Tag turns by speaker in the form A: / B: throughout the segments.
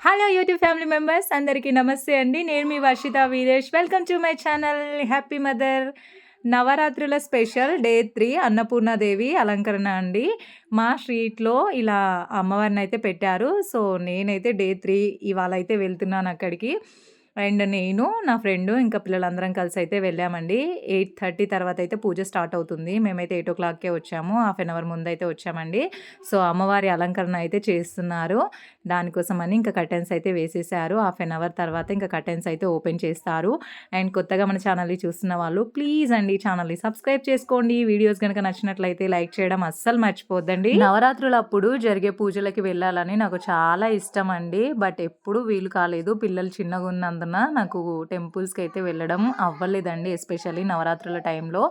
A: Hello YouTube family members అందరికీ నమస్తే అండి. నేను మీ Varshitha Veeresh. Welcome to my channel happy mother. నవరాత్రుల స్పెషల్ డే 3 అన్నపూర్ణాదేవి అలంకరణ అండి. మా స్ట్రీట్లో ఇలా అమ్మవారిని అయితే పెట్టారు. సో నేనైతే డే 3 ఇవాళ అయితే వెళ్తున్నాను అక్కడికి. అండ్ నేను, నా ఫ్రెండు ఇంకా పిల్లలందరం కలిసి అయితే వెళ్ళామండి. 8:30 తర్వాత అయితే పూజ స్టార్ట్ అవుతుంది. మేమైతే 8:00కే వచ్చాము. హాఫ్ అన్ అవర్ ముందైతే వచ్చామండి. సో అమ్మవారి అలంకరణ అయితే చేస్తున్నారు. దానికోసమని ఇంకా కర్టెన్స్ అయితే వేసేసారు. హాఫ్ అన్ అవర్ తర్వాత ఇంకా కర్టెన్స్ అయితే ఓపెన్ చేస్తారు. అండ్ కొత్తగా మన ఛానల్ని చూస్తున్న వాళ్ళు ప్లీజ్ అండి ఛానల్ని సబ్స్క్రైబ్ చేసుకోండి. వీడియోస్ కనుక నచ్చినట్లయితే లైక్ చేయడం అస్సలు మర్చిపోద్దండి. నవరాత్రులు అప్పుడు జరిగే పూజలకి వెళ్ళాలని నాకు చాలా ఇష్టం అండి. బట్ ఎప్పుడు వీలు కాలేదు. పిల్లలు చిన్నగా ఉన్నందున నాకు టెంపుల్స్కి అయితే వెళ్ళడం అవ్వలేదండి, ఎస్పెషల్లీ నవరాత్రుల టైంలో.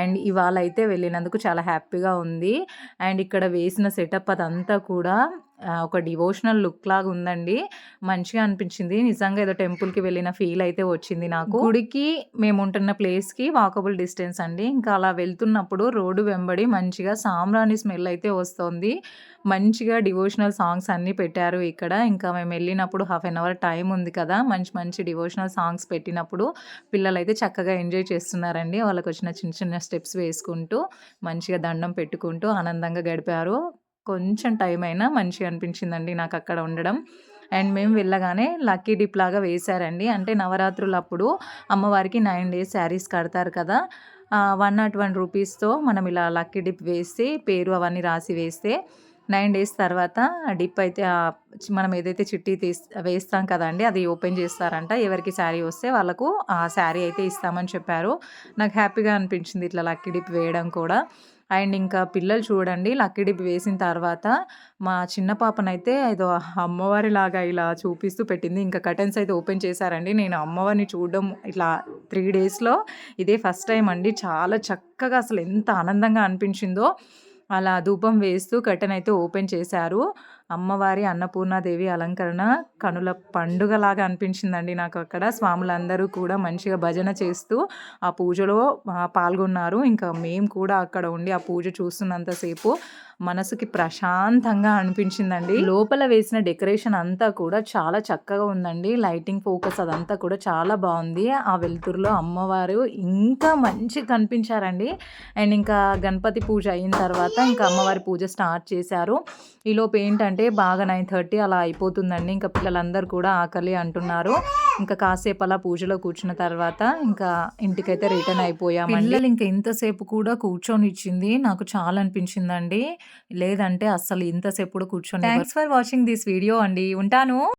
A: అండ్ ఇవాళ అయితే వెళ్ళినందుకు చాలా హ్యాపీగా ఉంది. అండ్ ఇక్కడ వేసిన సెటప్ అదంతా కూడా ఒక డివోషనల్ లుక్ లాగా ఉందండి. మంచిగా అనిపించింది. నిజంగా ఏదో టెంపుల్‌కి వెళ్ళిన ఫీల్ అయితే వచ్చింది నాకు. గుడికి మేము ఉంటున్న ప్లేస్‌కి వాకబుల్ డిస్టెన్స్ అండి. ఇంకా అలా వెళ్తున్నప్పుడు రోడ్డు వెంబడి మంచిగా సాంబ్రాణి స్మెల్ అయితే వస్తోంది. మంచిగా డివోషనల్ సాంగ్స్ అన్నీ పెట్టారు ఇక్కడ. ఇంకా మేము వెళ్ళినప్పుడు హాఫ్ అన్ అవర్ టైం ఉంది కదా, మంచి మంచి డివోషనల్ సాంగ్స్ పెట్టినప్పుడు పిల్లలైతే చక్కగా ఎంజాయ్ చేస్తున్నారండి. వాళ్ళకి వచ్చిన చిన్న చిన్న స్టెప్స్ వేసుకుంటూ మంచిగా దండం పెట్టుకుంటూ ఆనందంగా గడిపారు. కొంచెం టైం అయినా మంచిగా అనిపించిందండి నాకు అక్కడ ఉండడం. అండ్ మేము వెళ్ళగానే లక్కీ డిప్ లాగా వేశారండి. అంటే నవరాత్రులప్పుడు అమ్మవారికి 9 డేస్ శారీస్ కడతారు కదా, 101 రూపీస్తో మనం ఇలా లక్కీ డిప్ వేసి పేరు అవన్నీ రాసి వేస్తే 9 డేస్ తర్వాత డిప్ అయితే మనం ఏదైతే చిట్టి వేస్తాం కదండి, అది ఓపెన్ చేస్తారంట. ఎవరికి శారీ వస్తే వాళ్ళకు ఆ శారీ అయితే ఇస్తామని చెప్పారు. నాకు హ్యాపీగా అనిపించింది ఇట్లా లక్కీ డిప్ వేయడం కూడా. అండ్ ఇంకా పిల్లలు చూడండి లక్కీ డిప్ వేసిన తర్వాత మా చిన్న పాపనైతే ఏదో అమ్మవారిలాగా ఇలా చూపిస్తూ పెట్టింది. ఇంకా కర్టెన్స్ అయితే ఓపెన్ చేశారండి. నేను అమ్మవారిని చూడడం ఇట్లా 3 డేస్‌లో ఇదే ఫస్ట్ టైం అండి. చాలా చక్కగా అసలు ఎంత ఆనందంగా అనిపించిందో. అలా ధూపం వేస్తూ కర్టెన్ అయితే ఓపెన్ చేశారు. అమ్మవారి అన్నపూర్ణాదేవి అలంకరణ కనుల పండుగలాగా అనిపించిందండి నాకు అక్కడ. స్వాములందరూ కూడా మంచిగా భజన చేస్తూ ఆ పూజలో పాల్గొన్నారు. ఇంకా మేము కూడా అక్కడ ఉండి ఆ పూజ చూస్తున్నంతసేపు మనసుకి ప్రశాంతంగా అనిపించిందండి. లోపల వేసిన డెకరేషన్ అంతా కూడా చాలా చక్కగా ఉందండి. లైటింగ్ ఫోకస్ అదంతా కూడా చాలా బాగుంది. ఆ వెలుతురులో అమ్మవారు ఇంకా మంచిగా కనిపించారండి. అండ్ ఇంకా గణపతి పూజ అయిన తర్వాత ఇంకా అమ్మవారి పూజ స్టార్ట్ చేశారు. ఈలోపు ఏంటంటే బాగా 9:30 అలా అయిపోతుందండి. ఇంకా పిల్లలందరూ కూడా ఆకలి అంటున్నారు. ఇంకా కాసేపు అలా పూజలో కూర్చున్న తర్వాత ఇంకా ఇంటికైతే రిటర్న్ అయిపోయామండి. పిల్లలు ఇంకా ఇంతసేపు కూడా కూర్చొని ఇచ్చింది నాకు చాలా అనిపించిందండి. లేదంటే అస్సలు ఇంతసేపు కూడా కూర్చొని. Thanks for watching this video అండి. ఉంటాను.